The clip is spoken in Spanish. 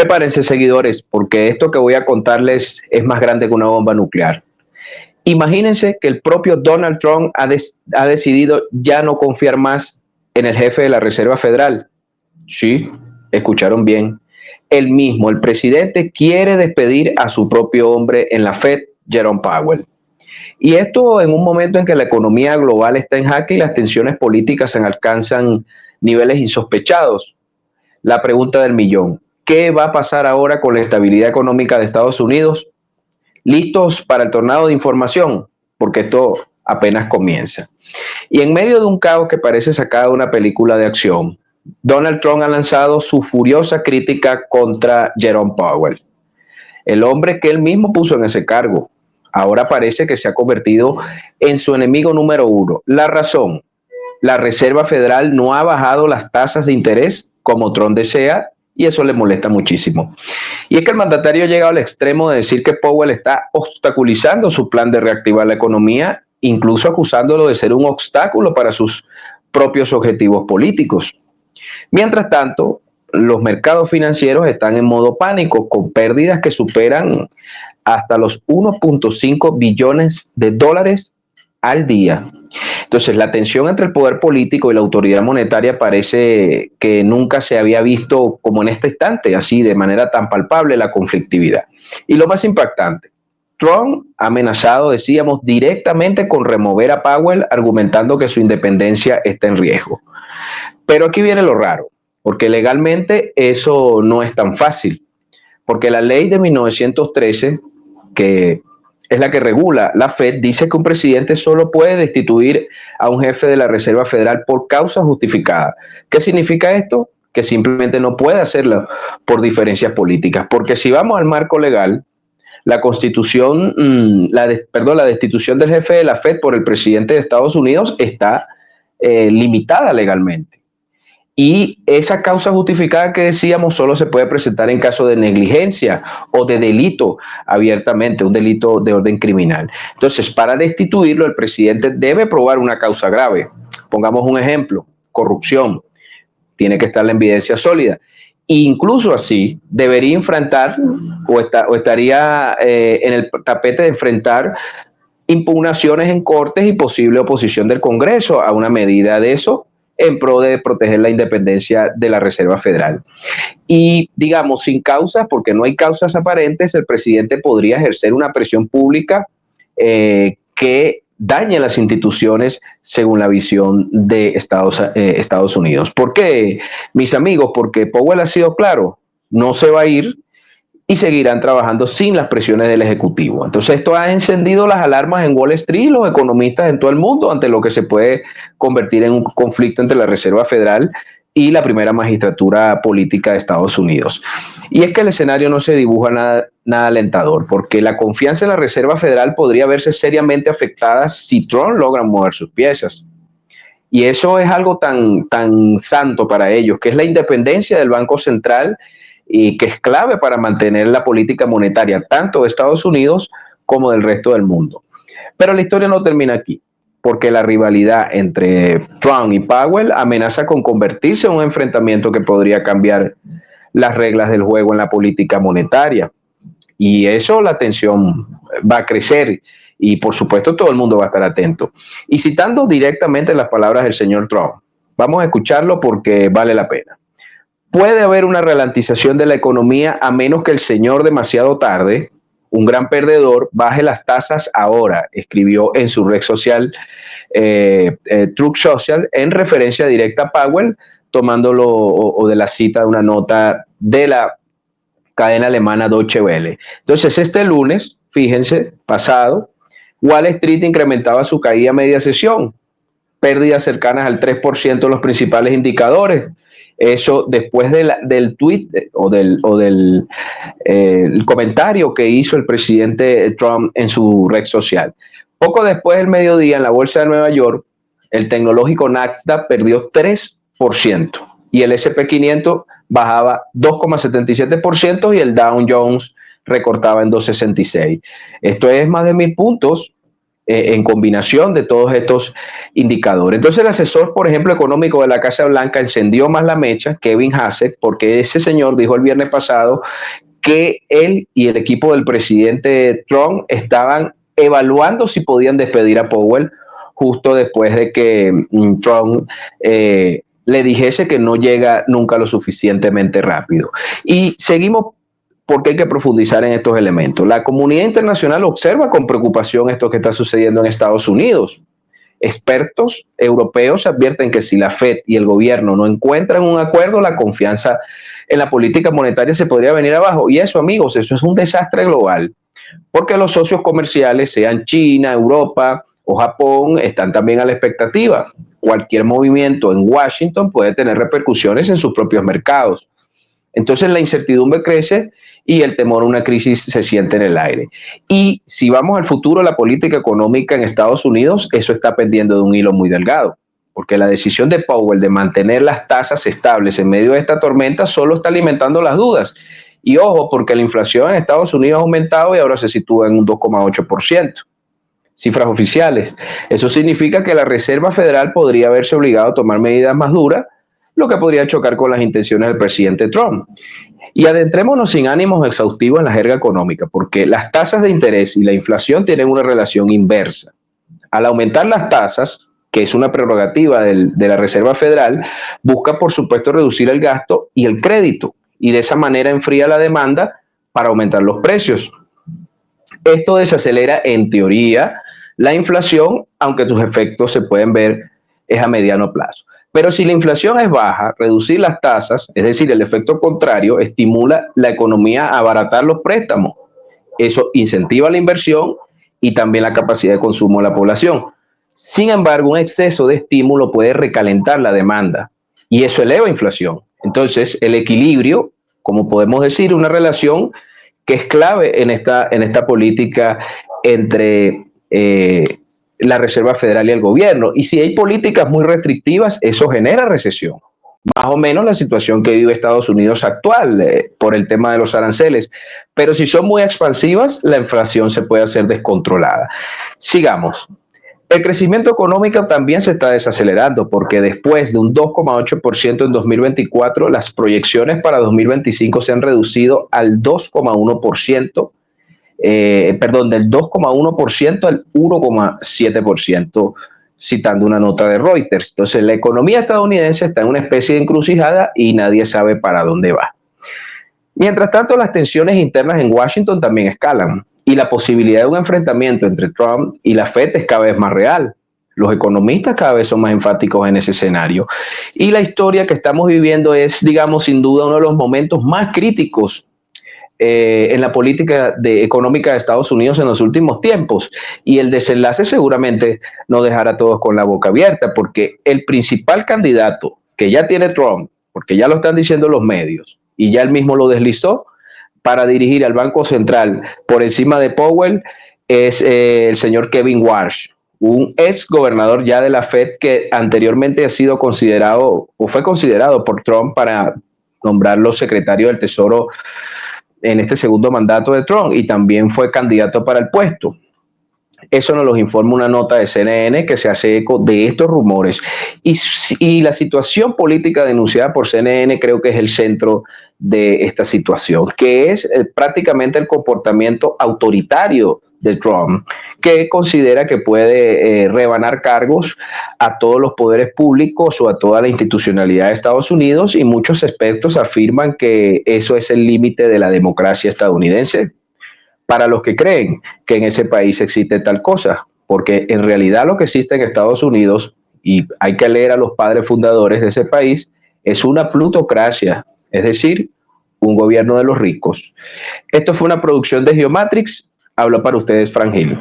Prepárense, seguidores, porque esto que voy a contarles es más grande que una bomba nuclear. Imagínense que el propio Donald Trump ha decidido ya no confiar más en el jefe de la Reserva Federal. Sí, escucharon bien. Él mismo, el presidente, quiere despedir a su propio hombre en la Fed, Jerome Powell. Y esto en un momento en que la economía global está en jaque y las tensiones políticas alcanzan niveles insospechados. La pregunta del millón: ¿qué va a pasar ahora con la estabilidad económica de Estados Unidos? ¿Listos para el tornado de información? Porque esto apenas comienza. Y en medio de un caos que parece sacado de una película de acción, Donald Trump ha lanzado su furiosa crítica contra Jerome Powell, el hombre que él mismo puso en ese cargo. Ahora parece que se ha convertido en su enemigo número uno. La razón: la Reserva Federal no ha bajado las tasas de interés como Trump desea, y eso le molesta muchísimo. Y es que el mandatario ha llegado al extremo de decir que Powell está obstaculizando su plan de reactivar la economía, incluso acusándolo de ser un obstáculo para sus propios objetivos políticos. Mientras tanto, los mercados financieros están en modo pánico, con pérdidas que superan hasta los 1.5 billones de dólares al día. Entonces, la tensión entre el poder político y la autoridad monetaria parece que nunca se había visto como en este instante, así de manera tan palpable la conflictividad. Y lo más impactante: Trump ha amenazado, decíamos, directamente con remover a Powell, argumentando que su independencia está en riesgo. Pero aquí viene lo raro, porque legalmente eso no es tan fácil, porque la ley de 1913, que es la que regula la Fed, dice que un presidente solo puede destituir a un jefe de la Reserva Federal por causa justificada. ¿Qué significa esto? Que simplemente no puede hacerlo por diferencias políticas, porque si vamos al marco legal, la constitución, la destitución del jefe de la Fed por el presidente de Estados Unidos está limitada legalmente. Y esa causa justificada que decíamos solo se puede presentar en caso de negligencia o de delito abiertamente, un delito de orden criminal. Entonces, para destituirlo, el presidente debe probar una causa grave. Pongamos un ejemplo: corrupción. Tiene que estar la evidencia sólida. Incluso así, debería enfrentar o estaría en el tapete de enfrentar impugnaciones en cortes y posible oposición del Congreso a una medida de eso, en pro de proteger la independencia de la Reserva Federal. Y digamos, sin causas, porque no hay causas aparentes, el presidente podría ejercer una presión pública que dañe las instituciones según la visión de Estados Unidos. ¿Por qué, mis amigos? Porque Powell ha sido claro: no se va a ir y seguirán trabajando sin las presiones del Ejecutivo. Entonces, esto ha encendido las alarmas en Wall Street y los economistas en todo el mundo ante lo que se puede convertir en un conflicto entre la Reserva Federal y la primera magistratura política de Estados Unidos. Y es que el escenario no se dibuja nada alentador, porque la confianza en la Reserva Federal podría verse seriamente afectada si Trump logra mover sus piezas. Y eso es algo tan santo para ellos, que es la independencia del Banco Central, y que es clave para mantener la política monetaria tanto de Estados Unidos como del resto del mundo. Pero la historia no termina aquí, porque la rivalidad entre Trump y Powell amenaza con convertirse en un enfrentamiento que podría cambiar las reglas del juego en la política monetaria. Y eso, la tensión va a crecer, y por supuesto todo el mundo va a estar atento. Y citando directamente las palabras del señor Trump, vamos a escucharlo porque vale la pena. Puede haber una ralentización de la economía a menos que el señor demasiado tarde, un gran perdedor, baje las tasas ahora, escribió en su red social Truth Social, en referencia directa a Powell, tomándolo o de la cita de una nota de la cadena alemana Deutsche Welle. Entonces, este lunes, fíjense, pasado, Wall Street incrementaba su caída a media sesión, pérdidas cercanas al 3% en los principales indicadores. Eso después del tweet o del el comentario que hizo el presidente Trump en su red social. Poco después del mediodía, en la bolsa de Nueva York, el tecnológico Nasdaq perdió 3% y el S&P 500 bajaba 2,77% y el Dow Jones recortaba en 2,66. Esto es más de 1,000 puntos en combinación de todos estos indicadores. Entonces el asesor, por ejemplo, económico de la Casa Blanca encendió más la mecha, Kevin Hassett, porque ese señor dijo el viernes pasado que él y el equipo del presidente Trump estaban evaluando si podían despedir a Powell justo después de que Trump le dijese que no llega nunca lo suficientemente rápido. Y seguimos porque hay que profundizar en estos elementos. La comunidad internacional observa con preocupación esto que está sucediendo en Estados Unidos. Expertos europeos advierten que si la Fed y el gobierno no encuentran un acuerdo, la confianza en la política monetaria se podría venir abajo. Y eso, amigos, eso es un desastre global, porque los socios comerciales, sean China, Europa o Japón, están también a la expectativa. Cualquier movimiento en Washington puede tener repercusiones en sus propios mercados. Entonces la incertidumbre crece y el temor a una crisis se siente en el aire. Y si vamos al futuro de la política económica en Estados Unidos, eso está pendiendo de un hilo muy delgado, porque la decisión de Powell de mantener las tasas estables en medio de esta tormenta solo está alimentando las dudas. Y ojo, porque la inflación en Estados Unidos ha aumentado y ahora se sitúa en un 2,8%. Cifras oficiales. Eso significa que la Reserva Federal podría verse obligada a tomar medidas más duras, lo que podría chocar con las intenciones del presidente Trump. Y adentrémonos sin ánimos exhaustivos en la jerga económica, porque las tasas de interés y la inflación tienen una relación inversa. Al aumentar las tasas, que es una prerrogativa de la Reserva Federal, busca, por supuesto, reducir el gasto y el crédito, y de esa manera enfría la demanda para aumentar los precios. Esto desacelera, en teoría, la inflación, aunque sus efectos se pueden ver es a mediano plazo. Pero si la inflación es baja, reducir las tasas, es decir, el efecto contrario, estimula la economía a abaratar los préstamos. Eso incentiva la inversión y también la capacidad de consumo de la población. Sin embargo, un exceso de estímulo puede recalentar la demanda y eso eleva inflación. Entonces, el equilibrio, como podemos decir, una relación que es clave en esta política entre la Reserva Federal y el gobierno. Y si hay políticas muy restrictivas, eso genera recesión. Más o menos la situación que vive Estados Unidos actual por el tema de los aranceles. Pero si son muy expansivas, la inflación se puede hacer descontrolada. Sigamos. El crecimiento económico también se está desacelerando porque después de un 2,8% en 2024, las proyecciones para 2025 se han reducido al 2,1%, del 2,1% al 1,7%, citando una nota de Reuters. Entonces, la economía estadounidense está en una especie de encrucijada y nadie sabe para dónde va. Mientras tanto, las tensiones internas en Washington también escalan y la posibilidad de un enfrentamiento entre Trump y la Fed es cada vez más real. Los economistas cada vez son más enfáticos en ese escenario. Y la historia que estamos viviendo es, digamos, sin duda uno de los momentos más críticos en la política económica de Estados Unidos en los últimos tiempos. Y el desenlace seguramente nos dejará a todos con la boca abierta, porque el principal candidato que ya tiene Trump, porque ya lo están diciendo los medios, y ya él mismo lo deslizó, para dirigir al Banco Central por encima de Powell, es el señor Kevin Warsh, un ex gobernador ya de la Fed que anteriormente ha sido considerado o fue considerado por Trump para nombrarlo secretario del Tesoro en este segundo mandato de Trump y también fue candidato para el puesto. Eso nos lo informa una nota de CNN que se hace eco de estos rumores. Y la situación política denunciada por CNN creo que es el centro de esta situación, que es prácticamente el comportamiento autoritario de Trump, que considera que puede rebanar cargos a todos los poderes públicos o a toda la institucionalidad de Estados Unidos, y muchos expertos afirman que eso es el límite de la democracia estadounidense, para los que creen que en ese país existe tal cosa, porque en realidad lo que existe en Estados Unidos, y hay que leer a los padres fundadores de ese país, es una plutocracia, es decir, un gobierno de los ricos. Esto fue una producción de Geomatrix. Habla para ustedes Frank Gil.